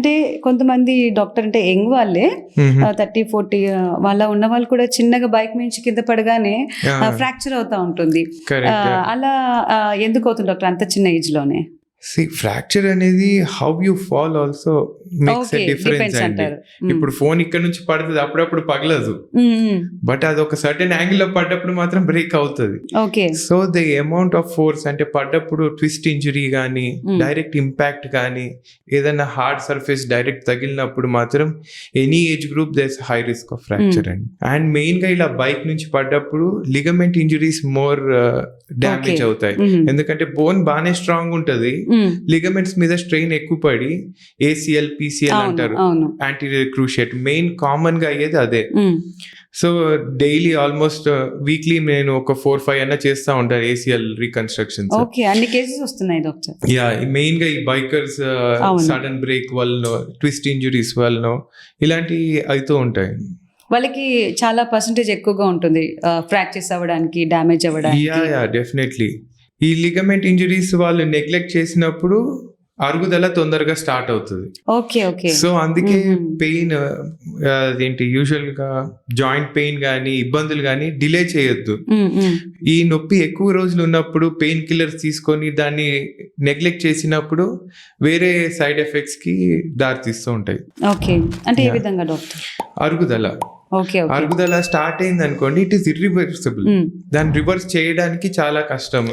అంటే కొంతమంది డాక్టర్ అంటే యంగ్ వాళ్ళే 30-40 వాళ్ళ ఉన్న వాళ్ళు కూడా చిన్నగా బైక్ నుంచి కింద పడగానే ఫ్రాక్చర్ అవుతా ఉంటుంది. అలా ఎందుకు అవుతుంది డాక్టర్ అంత చిన్న ఏజ్ లోనే? ఫ్రాక్చర్ అనేది how you fall also makes a difference అండి. ఇప్పుడు ఫోన్ ఇక్కడ నుంచి పడుతుంది, అప్పుడప్పుడు పగలదు, బట్ అది ఒక సర్టెన్ యాంగిల్ లో పడ్డప్పుడు మాత్రం బ్రేక్ అవుతుంది. So the amount of force అంటే పడ్డప్పుడు ట్విస్ట్ ఇంజురీ కానీ డైరెక్ట్ ఇంపాక్ట్ కానీ ఏదైనా హార్డ్ సర్ఫేస్ డైరెక్ట్ తగిలినప్పుడు మాత్రం any age group there's high risk of fracture అండి. అండ్ మెయిన్ గా ఇలా బైక్ నుంచి పడ్డప్పుడు లిగమెంట్ ఇంజురీస్ మోర్ డ్యామేజ్ అవుతాయి. ఎందుకంటే బోన్ బాగానే స్ట్రాంగ్ ఉంటది, లిగమెంట్స్ మీద స్ట్రెయిన్ ఎక్కువ పడి ఏసీఎల్ పిసిఎల్ అంటారు, యాంటీరియర్ క్రూషియేట్, మెయిన్ కామన్ గా అయ్యేది అదే. సో డైలీ ఆల్మోస్ట్ వీక్లీ నేను ఒక 4-5 అన్న చేస్తా ఉంటాను ఏసీఎల్ రీకన్స్ట్రక్షన్స్. అన్ని కేసెస్ వస్తున్నాయి డాక్టర్. యా, మెయిన్ గా ఈ బైకర్స్ సడన్ బ్రేక్ వల్ల, ట్విస్ట్ ఇంజురీస్ వల్ల ఇలాంటివి అవుతూ ఉంటాయి. వాళ్ళకి చాలా పర్సెంటేజ్ ఎక్కువగా ఉంటుంది ఫ్రాక్చర్స్ అవ్వడానికి, డ్యామేజ్ అవ్వడానికి. Yeah definitely. ఈ లిగమెంట్ ఇంజురీస్ వాళ్ళు నెగ్లెక్ట్ చేసినప్పుడు అరుగుదల తొందరగా స్టార్ట్ అవుతుంది. సో అందుకే పెయిన్ అదేంటి యూజువల్ గా జాయింట్ పెయిన్ గానీ ఇబ్బందులు గానీ డిలే చేయొద్దు. ఈ నొప్పి ఎక్కువ రోజులు ఉన్నప్పుడు పెయిన్ కిల్లర్స్ తీసుకొని దాన్ని నెగ్లెక్ట్ చేసినప్పుడు వేరే సైడ్ ఎఫెక్ట్స్ కి దారి తీస్తూ ఉంటాయి. అంటే ఏ విధంగా డాక్టర్? అరుగుదల స్టార్ట్ అయింది అనుకోండి, ఇట్ ఈస్ ఇర్రివర్సిబుల్. దాన్ని రివర్స్ చేయడానికి చాలా కష్టం.